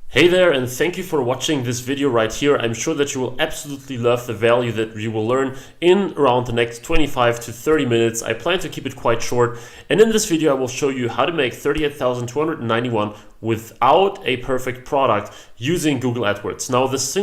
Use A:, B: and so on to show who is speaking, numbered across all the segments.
A: Hey there, and thank you for watching this video right here. I'm sure that you will absolutely love the value that you will learn in around the next 25 to 30 minutes. I plan to keep it quite short, and in this video I will show you how to make 38,291 without a perfect product using Google AdWords. Now this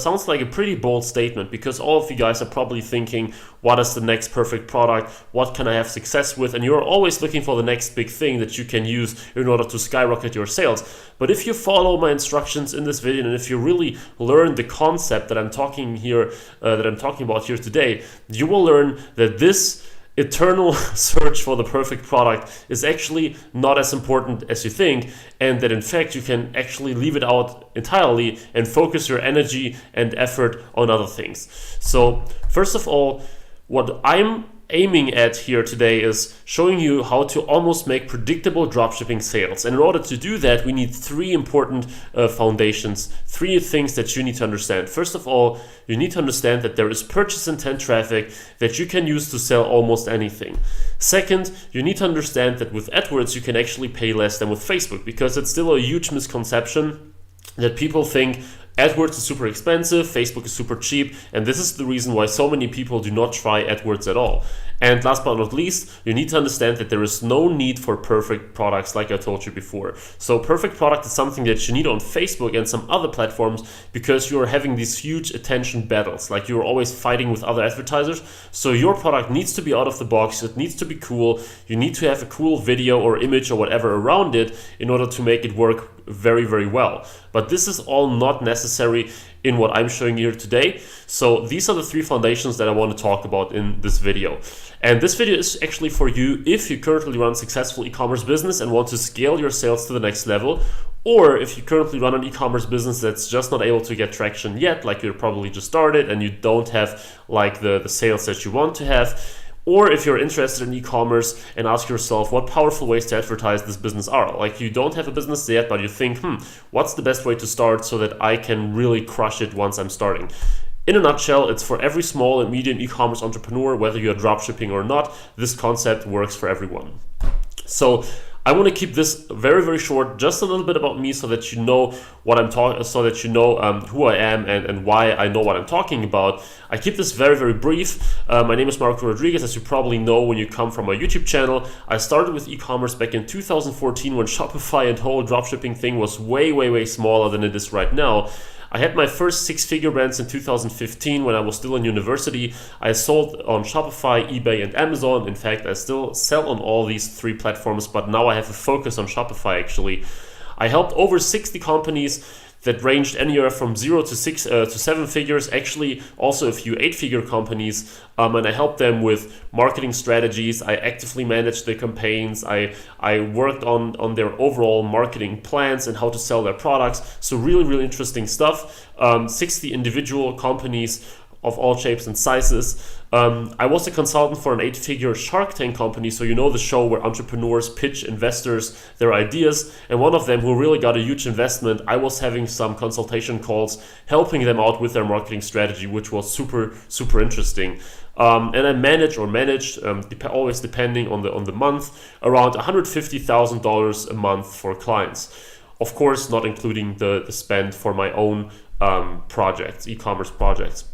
A: sounds like a pretty bold statement because all of you guys are probably thinking, what is the next perfect product? What can I have success with? And you're always looking for the next big thing that you can use in order to skyrocket your sales. But if you follow my instructions in this video and if you really learn the concept that I'm talking about here today, you will learn that this eternal search for the perfect product is actually not as important as you think, and that in fact you can actually leave it out entirely and focus your energy and effort on other things. So first of all, what I'm aiming at here today is showing you how to almost make predictable dropshipping sales. And in order to do that, we need three important foundations, three things that you need to understand. First of all, you need to understand that there is purchase intent traffic that you can use to sell almost anything. Second, you need to understand that with AdWords, you can actually pay less than with Facebook, because it's still a huge misconception that people think AdWords is super expensive, Facebook is super cheap, and this is the reason why so many people do not try AdWords at all. And last but not least, you need to understand that there is no need for perfect products, like I told you before. So perfect product is something that you need on Facebook and some other platforms because you're having these huge attention battles, like you're always fighting with other advertisers. So your product needs to be out of the box, it needs to be cool, you need to have a cool video or image or whatever around it in order to make it work very, very well. But this is all not necessary in what I'm showing you here today. So these are the three foundations that I want to talk about in this video. And this video is actually for you if you currently run a successful e-commerce business and want to scale your sales to the next level, or if you currently run an e-commerce business that's just not able to get traction yet, like you're probably just started and you don't have like the sales that you want to have. Or if you're interested in e-commerce and ask yourself what powerful ways to advertise this business are. Like you don't have a business yet, but you think, what's the best way to start so that I can really crush it once I'm starting? In a nutshell, it's for every small and medium e-commerce entrepreneur, whether you're dropshipping or not, this concept works for everyone. So I want to keep this very, very short, just a little bit about me so that you know what I'm talking, so that you know who I am and why I know what I'm talking about. I keep this very, very brief. My name is Marco Rodriguez, as you probably know when you come from my YouTube channel. I started with e-commerce back in 2014 when Shopify and whole dropshipping thing was way, way, way smaller than it is right now. I had my first six-figure brands in 2015 when I was still in university. I sold on Shopify, eBay, and Amazon. In fact, I still sell on all these three platforms, but now I have a focus on Shopify actually. I helped over 60 companies that ranged anywhere from 0 to 7 figures, actually also a few 8-figure companies, and I helped them with marketing strategies. I actively managed their campaigns. I worked on their overall marketing plans and how to sell their products. So really, really interesting stuff. 60 individual companies of all shapes and sizes. I was a consultant for an 8-figure Shark Tank company, so you know the show where entrepreneurs pitch investors their ideas, and one of them who really got a huge investment, I was having some consultation calls helping them out with their marketing strategy, which was super, super interesting. And I managed, always depending on the month, around $150,000 a month for clients. Of course, not including the spend for my own projects, e-commerce projects.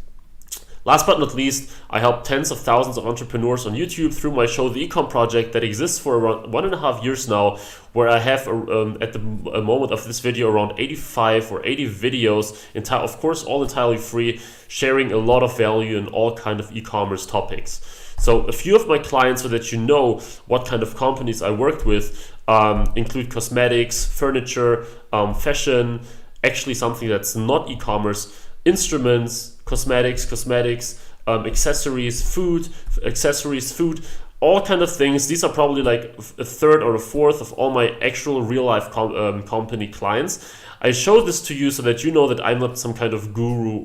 A: Last but not least, I help tens of thousands of entrepreneurs on YouTube through my show, The Ecom Project, that exists for around 1.5 years now, where I have, at the moment of this video, around 85 or 80 videos, of course, all entirely free, sharing a lot of value in all kind of e-commerce topics. So a few of my clients, so that you know what kind of companies I worked with, include cosmetics, furniture, fashion, actually something that's not e-commerce, instruments, cosmetics, accessories, food, all kind of things. These are probably like a third or a fourth of all my actual real life company clients. I show this to you so that you know that I'm not some kind of guru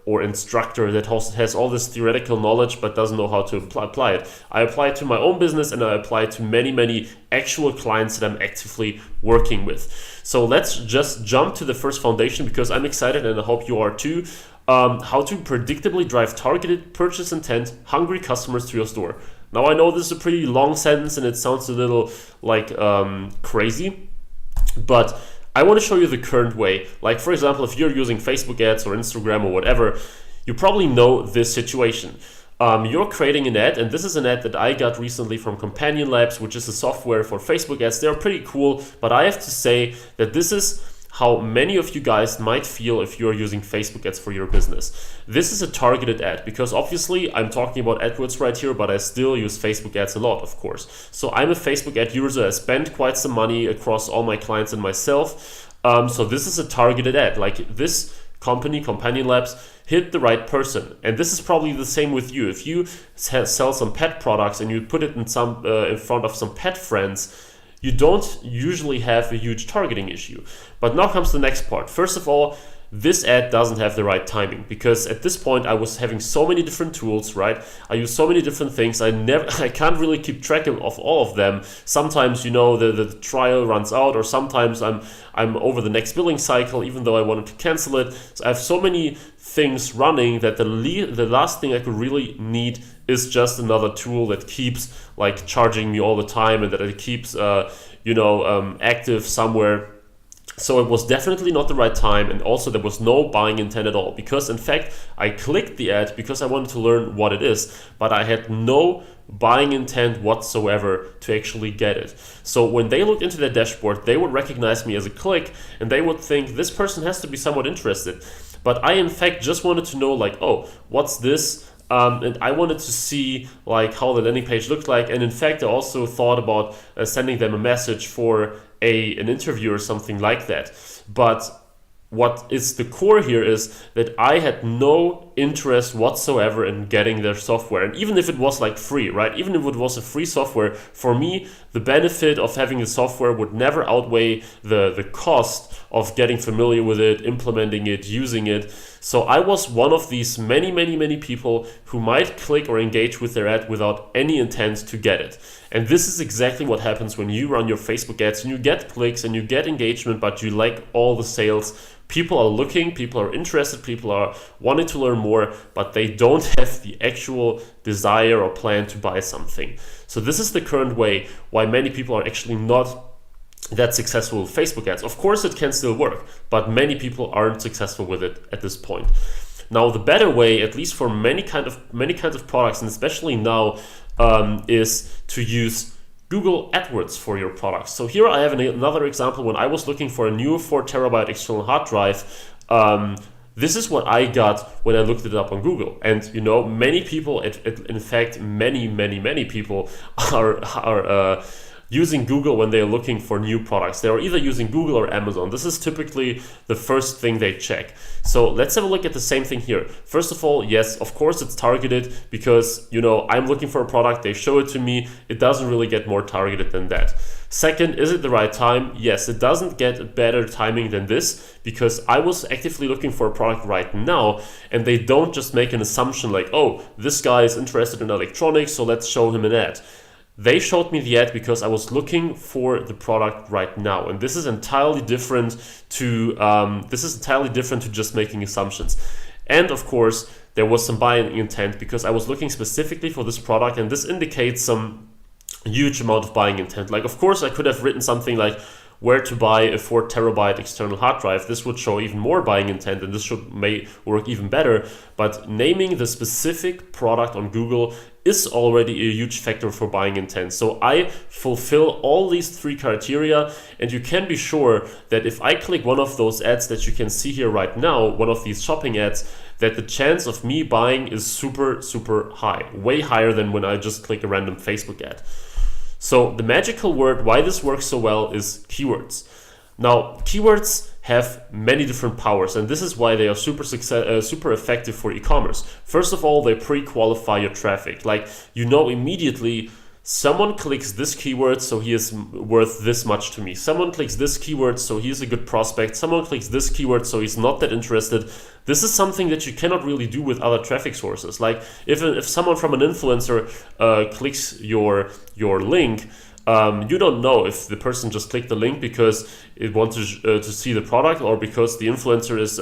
A: or instructor that has all this theoretical knowledge but doesn't know how to apply it. I apply it to my own business and I apply it to many, many actual clients that I'm actively working with. So let's just jump to the first foundation because I'm excited and I hope you are too. How to predictably drive targeted purchase intent, hungry customers to your store. Now I know this is a pretty long sentence and it sounds a little like crazy, but I want to show you the current way. Like for example, if you're using Facebook ads or Instagram or whatever, you probably know this situation. You're creating an ad, and this is an ad that I got recently from Companion Labs, which is a software for Facebook ads. They're pretty cool, but I have to say that this is how many of you guys might feel if you're using Facebook ads for your business. This is a targeted ad, because obviously I'm talking about AdWords right here, but I still use Facebook ads a lot, of course. So I'm a Facebook ad user. I spend quite some money across all my clients and myself. So this is a targeted ad. Like this company, Companion Labs, hit the right person. And this is probably the same with you. If you sell some pet products and you put it in front of some pet friends, you don't usually have a huge targeting issue. But now comes the next part. First of all, this ad doesn't have the right timing, because at this point I was having so many different tools, right? I use so many different things. I can't really keep track of all of them. Sometimes, you know, the trial runs out, or sometimes I'm over the next billing cycle, even though I wanted to cancel it. So I have so many things running that the last thing I could really need is just another tool that keeps like charging me all the time, and that it keeps active somewhere. So it was definitely not the right time, and also there was no buying intent at all, because in fact I clicked the ad because I wanted to learn what it is, but I had no buying intent whatsoever to actually get it. So when they looked into their dashboard, they would recognize me as a click, and they would think this person has to be somewhat interested. But I in fact just wanted to know, like, oh, what's this? And I wanted to see like how the landing page looked like, and in fact I also thought about sending them a message for an interview or something like that. But what is the core here is that I had no interest whatsoever in getting their software. And even if it was like free, right? Even if it was a free software, for me, the benefit of having the software would never outweigh the cost of getting familiar with it, implementing it, using it. So I was one of these many people who might click or engage with their ad without any intent to get it. And this is exactly what happens when you run your Facebook ads and you get clicks and you get engagement, but you lack all the sales. People are looking, people are interested, people are wanting to learn more, but they don't have the actual desire or plan to buy something. So this is the current way why many people are actually not that successful with Facebook ads. Of course it can still work, but many people aren't successful with it at this point. Now the better way, at least for many kinds of products, and especially now, is to use Google AdWords for your products. So here I have another example. When I was looking for a new 4 terabyte external hard drive, this is what I got when I looked it up on Google. And you know, many people, in fact, many people are using Google when they're looking for new products. They're either using Google or Amazon. This is typically the first thing they check. So let's have a look at the same thing here. First of all, yes, of course it's targeted, because you know, I'm looking for a product, they show it to me. It doesn't really get more targeted than that. Second, is it the right time? Yes, it doesn't get better timing than this, because I was actively looking for a product right now, and they don't just make an assumption like, oh, this guy is interested in electronics, so let's show him an ad. They showed me the ad because I was looking for the product right now, and this is entirely different to just making assumptions. And of course, there was some buying intent because I was looking specifically for this product, and this indicates some huge amount of buying intent. Like, of course, I could have written something like where to buy a 4 terabyte external hard drive. This would show even more buying intent, and this may work even better. But naming the specific product on Google is already a huge factor for buying intent. So I fulfill all these 3 criteria, and you can be sure that if I click one of those ads that you can see here right now, one of these shopping ads, that the chance of me buying is super high, way higher than when I just click a random Facebook ad. So the magical word why this works so well is keywords. Now, keywords have many different powers, and this is why they are super effective for e-commerce. First of all, they pre-qualify your traffic. Like, you know immediately, someone clicks this keyword, so he is worth this much to me. Someone clicks this keyword, so he's a good prospect. Someone clicks this keyword, so he's not that interested. This is something that you cannot really do with other traffic sources. Like, if someone from an influencer clicks your link, you don't know if the person just clicked the link because it wants to see the product, or because the influencer is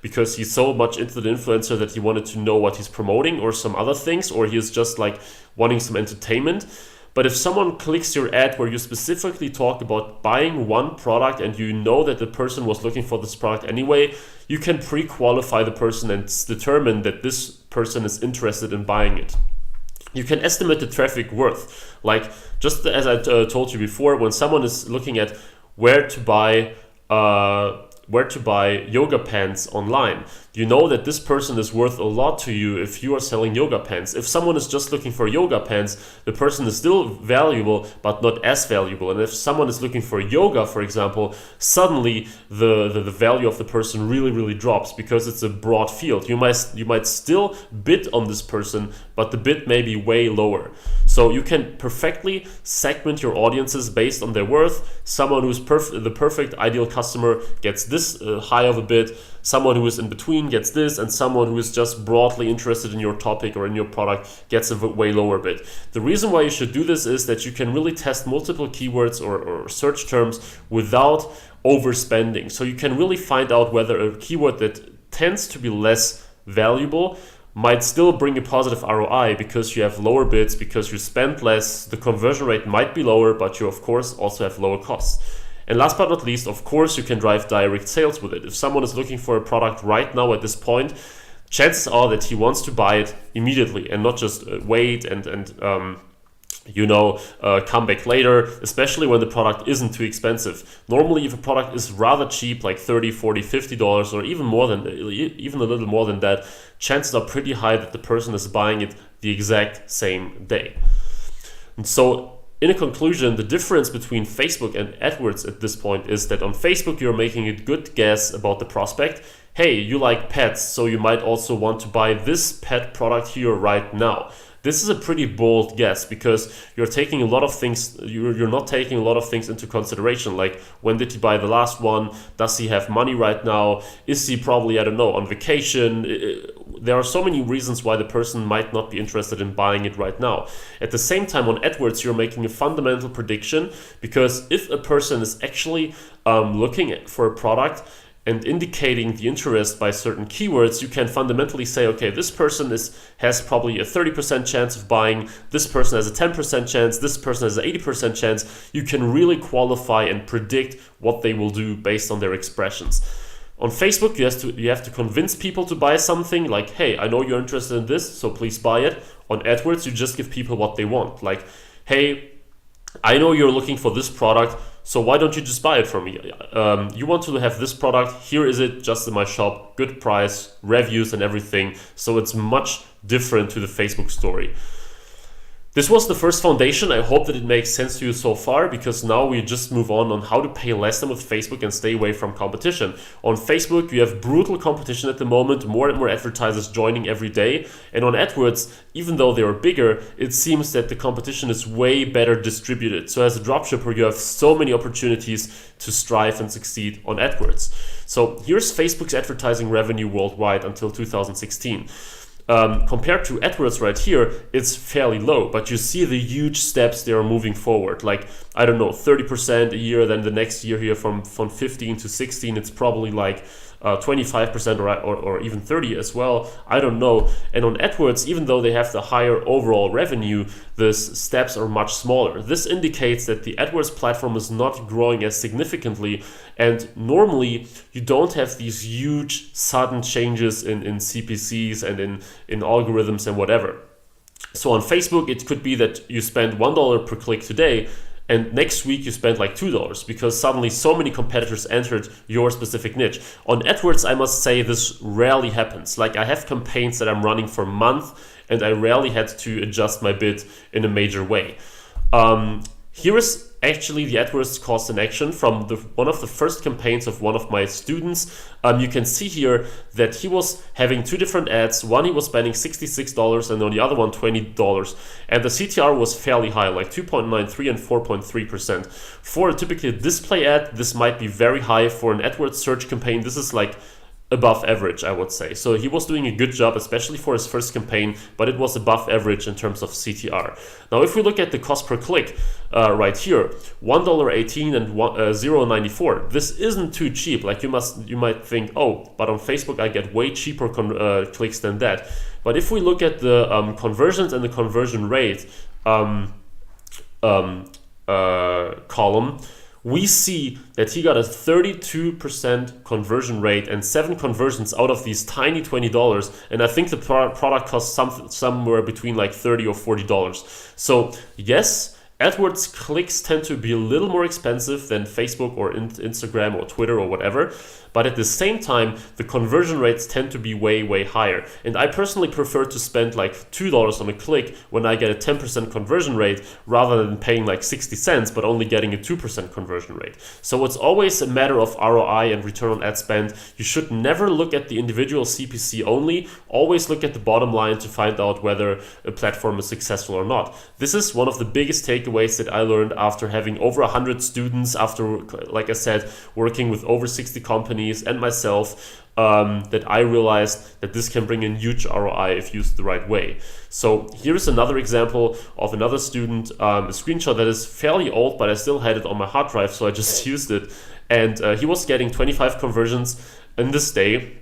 A: because he's so much into the influencer that he wanted to know what he's promoting, or some other things, or he is just like wanting some entertainment. But if someone clicks your ad where you specifically talk about buying one product and you know that the person was looking for this product anyway, you can pre-qualify the person and determine that this person is interested in buying it. You can estimate the traffic worth. Like, just as I told you before, when someone is looking at where to buy yoga pants online, you know that this person is worth a lot to you if you are selling yoga pants. If someone is just looking for yoga pants, the person is still valuable, but not as valuable. And if someone is looking for yoga, for example, suddenly the value of the person really drops, because it's a broad field. You might still bid on this person, but the bid may be way lower. So you can perfectly segment your audiences based on their worth. Someone who's the perfect ideal customer gets this high of a bid, someone who is in between gets this, and someone who is just broadly interested in your topic or in your product gets a way lower bid. The reason why you should do this is that you can really test multiple keywords or search terms without overspending. So you can really find out whether a keyword that tends to be less valuable might still bring a positive ROI because you have lower bids, because you spend less, the conversion rate might be lower, but you of course also have lower costs. And last but not least, of course, you can drive direct sales with it. If someone is looking for a product right now at this point, chances are that he wants to buy it immediately and not just wait and come back later, especially when the product isn't too expensive. Normally, if a product is rather cheap, like $30, $40, $50, or even a little more than that, chances are pretty high that the person is buying it the exact same day. And so, in a conclusion, the difference between Facebook and AdWords at this point is that on Facebook, you're making a good guess about the prospect. Hey, you like pets, so you might also want to buy this pet product here right now. This is a pretty bold guess because you're taking a lot of things, you're not taking a lot of things into consideration, like when did he buy the last one? Does he have money right now? Is he probably, I don't know, on vacation? There are so many reasons why the person might not be interested in buying it right now. At the same time, on AdWords, you're making a fundamental prediction, because if a person is actually looking for a product and indicating the interest by certain keywords, you can fundamentally say, okay, this person has probably a 30% chance of buying, this person has a 10% chance, this person has an 80% chance. You can really qualify and predict what they will do based on their expressions. On Facebook, you have to convince people to buy something, like, hey, I know you're interested in this, so please buy it. On AdWords, you just give people what they want. Like, hey, I know you're looking for this product, so why don't you just buy it from me? You want to have this product, here is it, just in my shop, good price, reviews and everything. So it's much different to the Facebook story. This was the first foundation. I hope that it makes sense to you so far, because now we just move on how to pay less than with Facebook and stay away from competition. On Facebook, you have brutal competition at the moment, more and more advertisers joining every day. And on AdWords, even though they are bigger, it seems that the competition is way better distributed. So as a dropshipper, you have so many opportunities to strive and succeed on AdWords. So here's Facebook's advertising revenue worldwide until 2016. Compared to AdWords right here, it's fairly low, but you see the huge steps they are moving forward. Like, I don't know, 30% a year, then the next year here from 15 to 16, it's probably like 25% or even 30 as well. I don't know. And on AdWords, even though they have the higher overall revenue, the steps are much smaller. This indicates that the AdWords platform is not growing as significantly, and normally you don't have these huge sudden changes in CPCs and in algorithms and whatever. So on Facebook, it could be that you spend $1 per click today, and next week you spend like $2 because suddenly so many competitors entered your specific niche. On AdWords, I must say this rarely happens. Like, I have campaigns that I'm running for a month and I rarely had to adjust my bid in a major way. Here is actually the AdWords cost in action from one of the first campaigns of one of my students. You can see here that he was having two different ads. One, he was spending $66 and on the other one $20. And the CTR was fairly high, like 2.93 and 4.3%. For typically a display ad, this might be very high. For an AdWords search campaign, this is like above average, I would say. So he was doing a good job, especially for his first campaign, but it was above average in terms of CTR. Now, if we look at the cost per click right here, $1.18 and $0.94. This isn't too cheap. Like, you might think, oh, but on Facebook I get way cheaper clicks than that. But if we look at the conversions and the conversion rate, column, we see that he got a 32% conversion rate and 7 conversions out of these tiny $20. And I think the product costs somewhere between like $30 or $40. So yes, AdWords clicks tend to be a little more expensive than Facebook or Instagram or Twitter or whatever. But at the same time, the conversion rates tend to be way, way higher. And I personally prefer to spend like $2 on a click when I get a 10% conversion rate rather than paying like 60 cents but only getting a 2% conversion rate. So it's always a matter of ROI and return on ad spend. You should never look at the individual CPC only. Always look at the bottom line to find out whether a platform is successful or not. This is one of the biggest takeaways that I learned after having over 100 students, after, like I said, working with over 60 companies and myself, that I realized that this can bring in huge ROI if used the right way. So here's another example of another student, a screenshot that is fairly old, but I still had it on my hard drive, so I just used it. And he was getting 25 conversions on this day,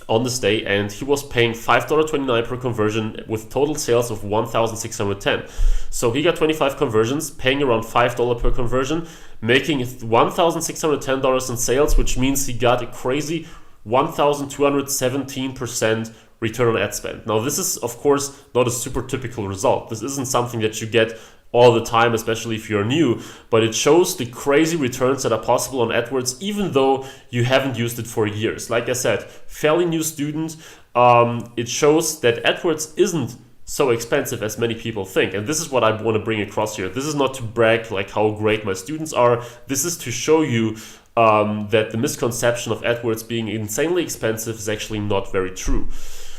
A: and he was paying $5.29 per conversion with total sales of $1,610. So he got 25 conversions, paying around $5 per conversion, making $1,610 in sales, which means he got a crazy 1,217% return on ad spend. Now, this is, of course, not a super typical result. This isn't something that you get all the time, especially if you're new, but it shows the crazy returns that are possible on AdWords, even though you haven't used it for years. Like I said, fairly new student, it shows that AdWords isn't so expensive as many people think. And this is what I want to bring across here. This is not to brag like how great my students are. This is to show you that the misconception of AdWords being insanely expensive is actually not very true.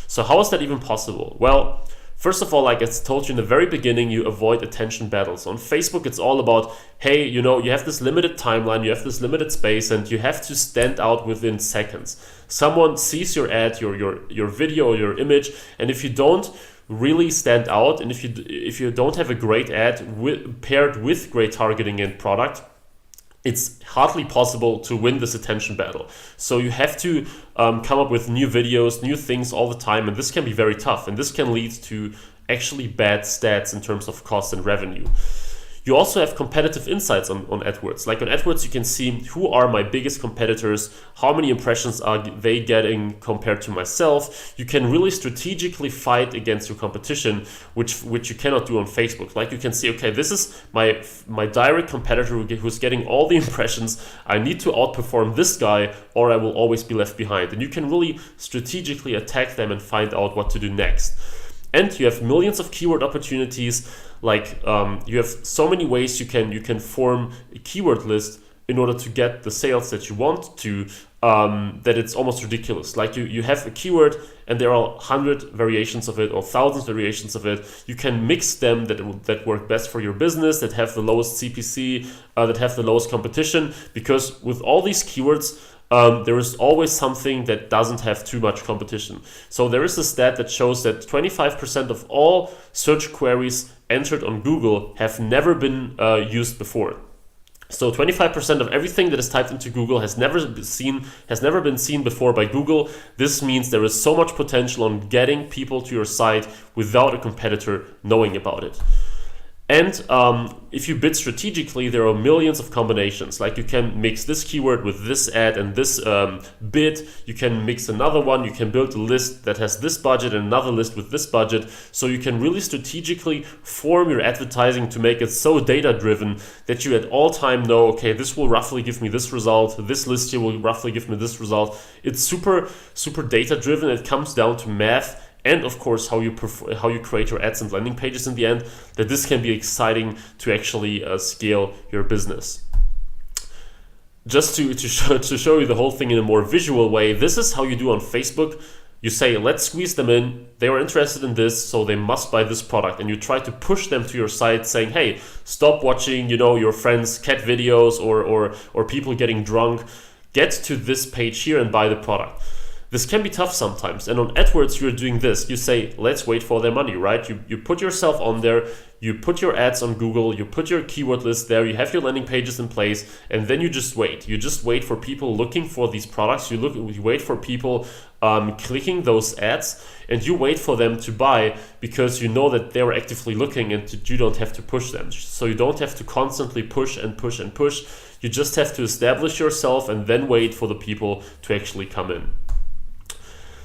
A: So how is that even possible? Well, first of all, like I told you in the very beginning, you avoid attention battles. On Facebook, it's all about, hey, you have this limited timeline, you have this limited space, and you have to stand out within seconds. Someone sees your ad, your video, or your image, and if you don't really stand out, and if you don't have a great ad paired with great targeting and product, it's hardly possible to win this attention battle. So you have to come up with new videos, new things all the time, and this can be very tough, and this can lead to actually bad stats in terms of cost and revenue. You also have competitive insights on AdWords. Like on AdWords, you can see who are my biggest competitors, how many impressions are they getting compared to myself. You can really strategically fight against your competition, which you cannot do on Facebook. Like you can see, okay, this is my direct competitor who's getting all the impressions. I need to outperform this guy or I will always be left behind. And you can really strategically attack them and find out what to do next. And you have millions of keyword opportunities. Like you have so many ways you can form a keyword list in order to get the sales that you want to, that it's almost ridiculous. Like you have a keyword and there are 100 variations of it or thousands of variations of it. You can mix them that work best for your business, that have the lowest CPC, that have the lowest competition, because with all these keywords, there is always something that doesn't have too much competition. So there is a stat that shows that 25% of all search queries entered on Google have never been used before. So 25% of everything that is typed into Google has never been seen before by Google. This means there is so much potential on getting people to your site without a competitor knowing about it. And if you bid strategically, there are millions of combinations. Like you can mix this keyword with this ad and this bid. You can mix another one. You can build a list that has this budget and another list with this budget. So you can really strategically form your advertising to make it so data-driven that you at all time know, okay, this will roughly give me this result. This list here will roughly give me this result. It's super, super data-driven. It comes down to math. And of course, how you create your ads and landing pages in the end, that this can be exciting to actually scale your business. Just to show you the whole thing in a more visual way, this is how you do on Facebook. You say, let's squeeze them in. They are interested in this, so they must buy this product. And you try to push them to your site saying, hey, stop watching, your friends' cat videos or people getting drunk. Get to this page here and buy the product. This can be tough sometimes. And on AdWords, you're doing this. You say, let's wait for their money, right? You put yourself on there, you put your ads on Google, you put your keyword list there, you have your landing pages in place, and then you just wait. You just wait for people looking for these products. You wait for people clicking those ads, and you wait for them to buy because you know that they're actively looking and you don't have to push them. So you don't have to constantly push and push and push. You just have to establish yourself and then wait for the people to actually come in.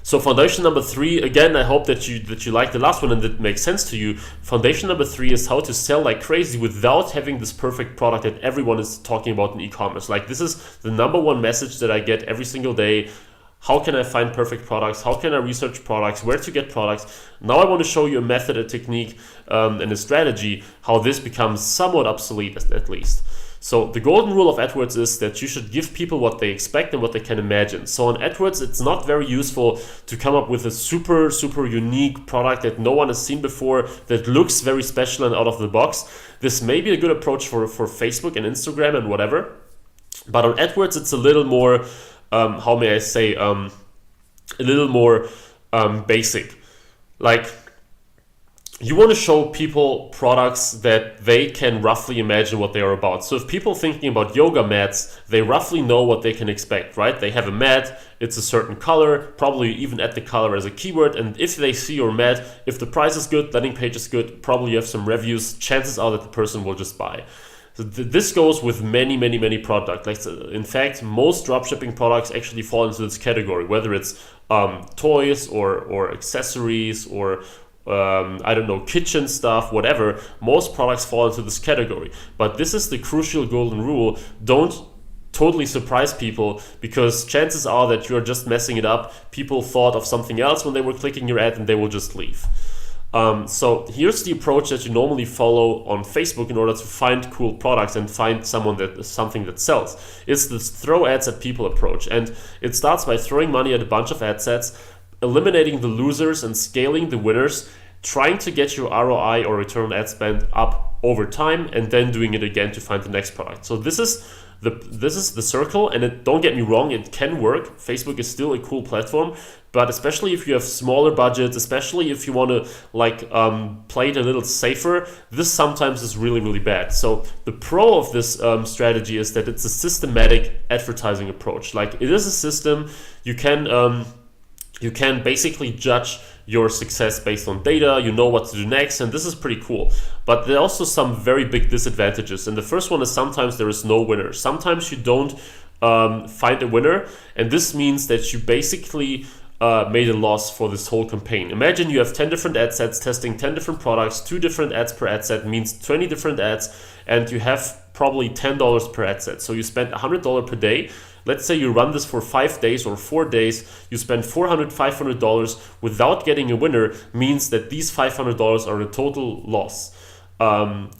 A: So foundation number 3, again, I hope that you like the last one and that makes sense to you. Foundation number 3 is how to sell like crazy without having this perfect product that everyone is talking about in e-commerce. Like, this is the number one message that I get every single day. How can I find perfect products? How can I research products? Where to get products? Now I want to show you a method, a technique, and a strategy, how this becomes somewhat obsolete at least. So the golden rule of AdWords is that you should give people what they expect and what they can imagine. So on AdWords, it's not very useful to come up with a super unique product that no one has seen before, that looks very special and out of the box. This may be a good approach for Facebook and Instagram and whatever. But on AdWords, it's a little more, how may I say, a little more basic. Like, you want to show people products that they can roughly imagine what they are about. So if people thinking about yoga mats, they roughly know what they can expect, right? They have a mat, it's a certain color, probably even add the color as a keyword. And if they see your mat, if the price is good, landing page is good, probably you have some reviews, chances are that the person will just buy. So this goes with many products. Like, in fact, most dropshipping products actually fall into this category, whether it's toys or accessories or I don't know, kitchen stuff, whatever. Most products fall into this category. But this is the crucial golden rule. Don't totally surprise people, because chances are that you're just messing it up. People thought of something else when they were clicking your ad and they will just leave. So here's the approach that you normally follow on Facebook in order to find cool products and find something that sells. It's this throw ads at people approach. And it starts by throwing money at a bunch of ad sets, eliminating the losers and scaling the winners, trying to get your ROI or return on ad spend up over time, and then doing it again to find the next product. So this is the circle, and don't get me wrong, it can work. Facebook is still a cool platform, but especially if you have smaller budgets, especially if you want to play it a little safer, this sometimes is really bad. So the pro of this strategy is that it's a systematic advertising approach. Like, it is a system. You can basically judge your success based on data. You know what to do next, and this is pretty cool. But there are also some very big disadvantages, and the first one is sometimes there is no winner. Sometimes you don't find a winner, and this means that you basically made a loss for this whole campaign. Imagine you have 10 different ad sets testing 10 different products, 2 different ads per ad set means 20 different ads, and you have probably $10 per ad set. So you spend $100 per day. Let's say you run this for 5 days or 4 days, you spend $400, $500 without getting a winner, means that these $500 are a total loss.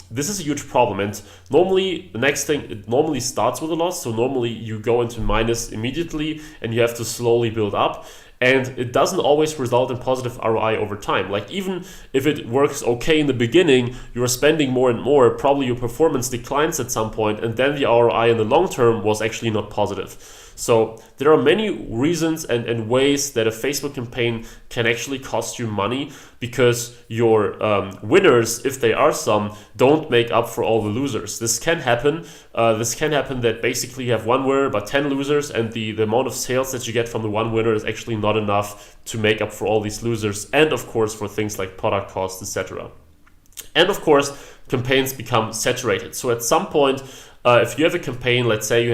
A: This is a huge problem, and normally the next thing, it normally starts with a loss. So normally you go into minus immediately and you have to slowly build up. And it doesn't always result in positive ROI over time. Like, even if it works okay in the beginning, you're spending more and more, probably your performance declines at some point, and then the ROI in the long term was actually not positive. So there are many reasons and ways that a Facebook campaign can actually cost you money, because your winners, if they are some, don't make up for all the losers. This can happen. That basically you have one winner but 10 losers, and the amount of sales that you get from the one winner is actually not enough to make up for all these losers, and of course for things like product costs, etc. And of course, campaigns become saturated. So at some point, if you have a campaign, let's say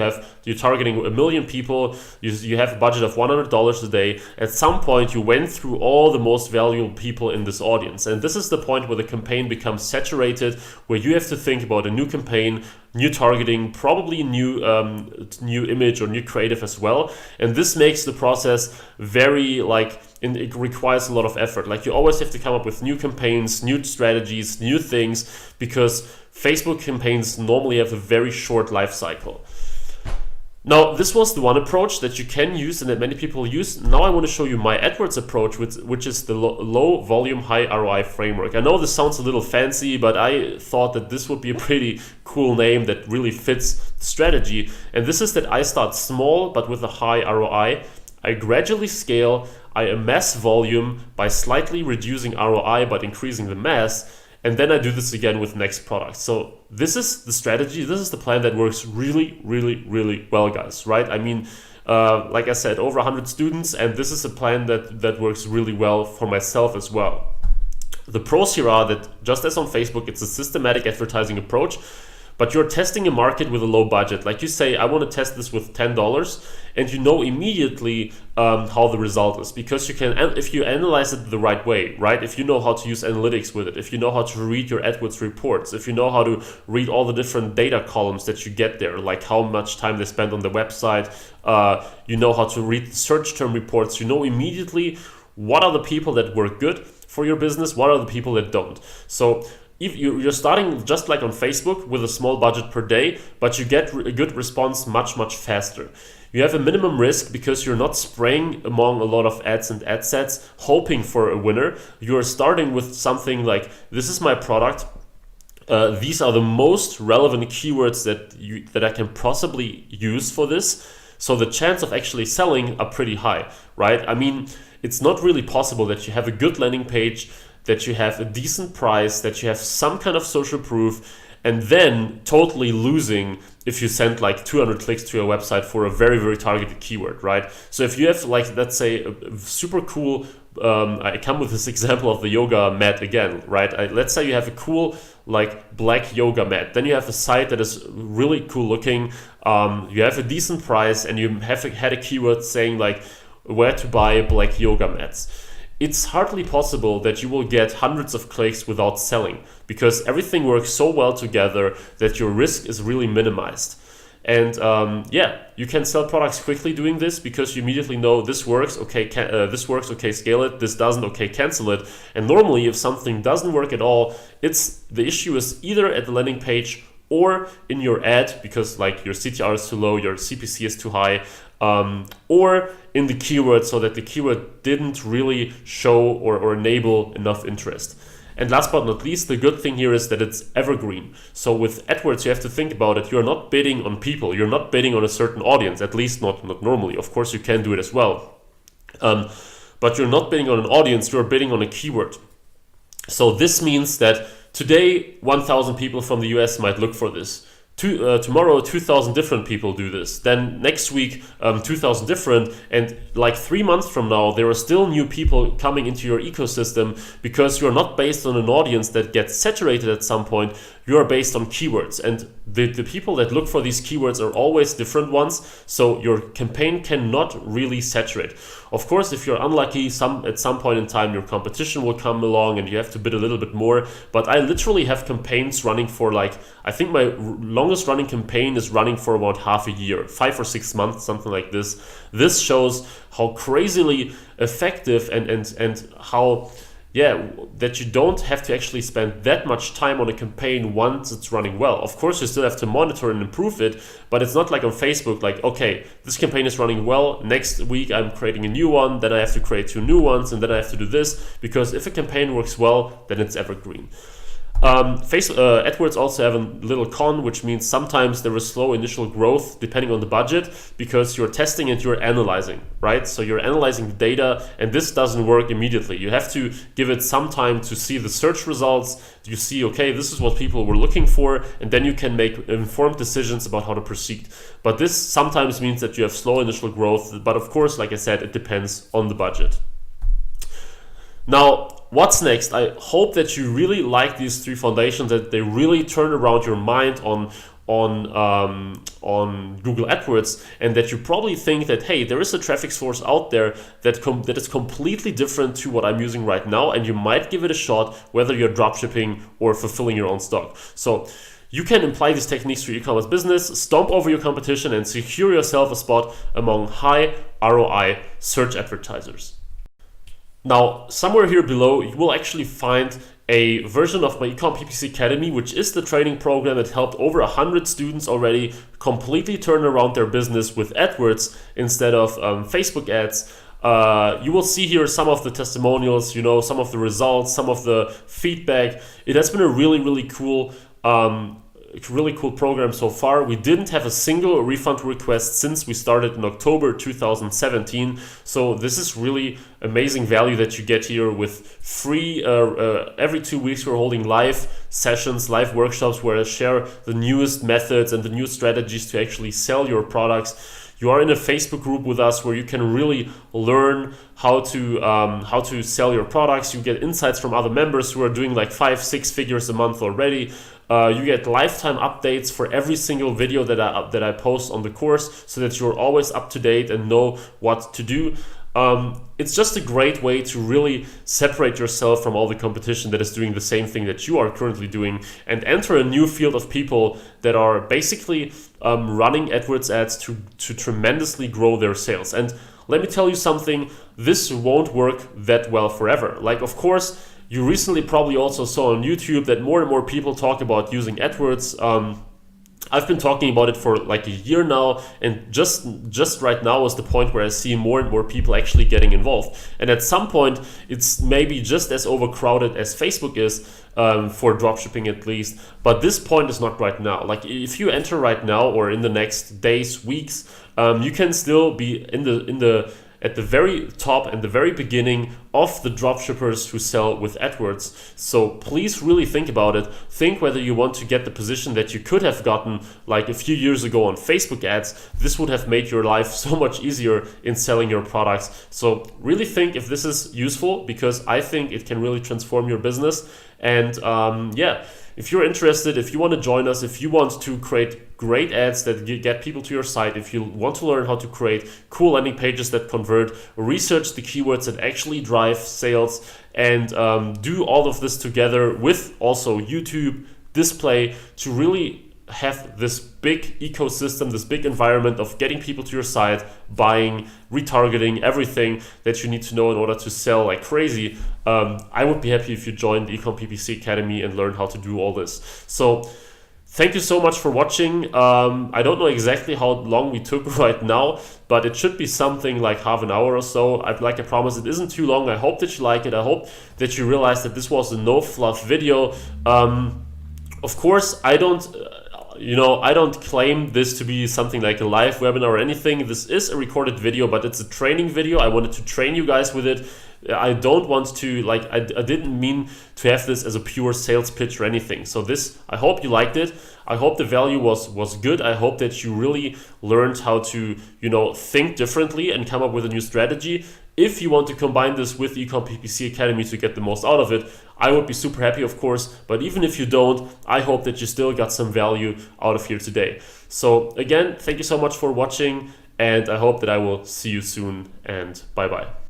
A: you're targeting 1 million people, you have a budget of $100 a day, at some point you went through all the most valuable people in this audience. And this is the point where the campaign becomes saturated, where you have to think about a new campaign, new targeting, probably new image or new creative as well. And this makes the process very it requires a lot of effort. Like, you always have to come up with new campaigns, new strategies, new things, because Facebook campaigns normally have a very short life cycle. Now, this was the one approach that you can use and that many people use. Now I want to show you my AdWords approach, which is the low volume, high ROI framework. I know this sounds a little fancy, but I thought that this would be a pretty cool name that really fits the strategy. And this is that I start small, but with a high ROI. I gradually scale, I amass volume by slightly reducing ROI but increasing the mass, and then I do this again with next product. So this is the strategy, this is the plan that works really, really, really well, guys, right? I mean, like I said, over 100 students, and this is a plan that works really well for myself as well. The pros here are that, just as on Facebook, it's a systematic advertising approach, but you're testing a market with a low budget. Like you say, I want to test this with $10, and you know immediately how the result is, because you can, if you analyze it the right way, right? If you know how to use analytics with it, if you know how to read your AdWords reports, if you know how to read all the different data columns that you get there, like how much time they spend on the website, you know how to read search term reports, you know immediately what are the people that work good for your business, what are the people that don't. So if you're starting just like on Facebook with a small budget per day, but you get a good response much, much faster. You have a minimum risk because you're not spraying among a lot of ads and ad sets hoping for a winner. You're starting with something like, this is my product. These are the most relevant keywords that I can possibly use for this. So the chance of actually selling are pretty high, right? I mean, it's not really possible that you have a good landing page, that you have a decent price, that you have some kind of social proof, and then totally losing if you send like 200 clicks to your website for a very, very targeted keyword, right? So if you have, like, let's say a super cool, I come with this example of the yoga mat again, right? Let's say you have a cool like black yoga mat, then you have a site that is really cool looking, you have a decent price, and you have had a keyword saying like where to buy black yoga mats. It's hardly possible that you will get hundreds of clicks without selling, because everything works so well together that your risk is really minimized. And yeah, you can sell products quickly doing this, because you immediately know this works, okay, this works, okay, scale it, this doesn't, okay, cancel it. And normally if something doesn't work at all, the issue is either at the landing page or in your ad, because like your CTR is too low, your CPC is too high, or in the keyword, so that the keyword didn't really show or enable enough interest. And last but not least, the good thing here is that it's evergreen. So with AdWords, you have to think about it. You're not bidding on people. You're not bidding on a certain audience, at least not normally. Of course, you can do it as well. But you're not bidding on an audience, you're bidding on a keyword. So this means that today, 1,000 people from the US might look for this. Tomorrow 2,000 different people do this, then next week 2,000 different, and like 3 months from now there are still new people coming into your ecosystem, because you're not based on an audience that gets saturated at some point. You are based on keywords, and the people that look for these keywords are always different ones, so your campaign cannot really saturate. Of course, if you're unlucky, at some point in time your competition will come along and you have to bid a little bit more, but I literally have campaigns running for like, I think my longest running campaign is running for about half a year, 5 or 6 months, something like this. This shows how crazily effective and how, yeah, that you don't have to actually spend that much time on a campaign once it's running well. Of course, you still have to monitor and improve it, but it's not like on Facebook, like, okay, this campaign is running well, next week I'm creating a new one, then I have to create 2 new ones, and then I have to do this, because if a campaign works well, then it's evergreen. AdWords also have a little con, which means sometimes there is slow initial growth depending on the budget, because you're testing and you're analyzing, right? So you're analyzing the data, and this doesn't work immediately. You have to give it some time to see the search results. You see, okay, this is what people were looking for, and then you can make informed decisions about how to proceed. But this sometimes means that you have slow initial growth, but of course, like I said, it depends on the budget. Now, what's next? I hope that you really like these 3 foundations, that they really turn around your mind on Google AdWords, and that you probably think that, hey, there is a traffic source out there that is completely different to what I'm using right now, and you might give it a shot, whether you're dropshipping or fulfilling your own stock. So you can apply these techniques to your e-commerce business, stomp over your competition, and secure yourself a spot among high ROI search advertisers. Now, somewhere here below, you will actually find a version of my Ecom PPC Academy, which is the training program that helped over 100 students already completely turn around their business with AdWords instead of Facebook ads. You will see here some of the testimonials, some of the results, some of the feedback. It has been a really, really cool really cool program so far. We didn't have a single refund request since we started in October 2017. So this is really amazing value that you get here with free, every 2 weeks we're holding live sessions, live workshops where I share the newest methods and the new strategies to actually sell your products. You are in a Facebook group with us where you can really learn how to sell your products. You get insights from other members who are doing like 5-6 figures a month already. You get lifetime updates for every single video that I post on the course, so that you're always up to date and know what to do. It's just a great way to really separate yourself from all the competition that is doing the same thing that you are currently doing, and enter a new field of people that are basically running AdWords ads to tremendously grow their sales. And let me tell you something, this won't work that well forever. Like, of course, you recently probably also saw on YouTube that more and more people talk about using AdWords. I've been talking about it for like a year now, and just right now is the point where I see more and more people actually getting involved. And at some point, it's maybe just as overcrowded as Facebook is, for dropshipping at least. But this point is not right now. Like, if you enter right now or in the next days, weeks, you can still be at the very top and the very beginning of the dropshippers who sell with AdWords. So please really think about it. Think whether you want to get the position that you could have gotten like a few years ago on Facebook ads. This would have made your life so much easier in selling your products. So really think if this is useful, because I think it can really transform your business. And yeah, if you're interested, if you want to join us, if you want to create great ads that get people to your site, if you want to learn how to create cool landing pages that convert, research the keywords that actually drive sales, and do all of this together with also YouTube display to really have this big ecosystem, this big environment of getting people to your site, buying, retargeting, everything that you need to know in order to sell like crazy, I would be happy if you joined the Ecom PPC Academy and learn how to do all this. So thank you so much for watching. I don't know exactly how long we took right now, but it should be something like half an hour or so. Like I promised, it isn't too long. I hope that you like it. I hope that you realize that this was a no fluff video. Of course, I don't claim this to be something like a live webinar or anything. This is a recorded video, but it's a training video. I wanted to train you guys with it. I don't want to, I didn't mean to have this as a pure sales pitch or anything. So this, I hope you liked it. I hope the value was good. I hope that you really learned how to, think differently and come up with a new strategy. If you want to combine this with Ecom PPC Academy to get the most out of it, I would be super happy, of course. But even if you don't, I hope that you still got some value out of here today. So again, thank you so much for watching, and I hope that I will see you soon, and bye-bye.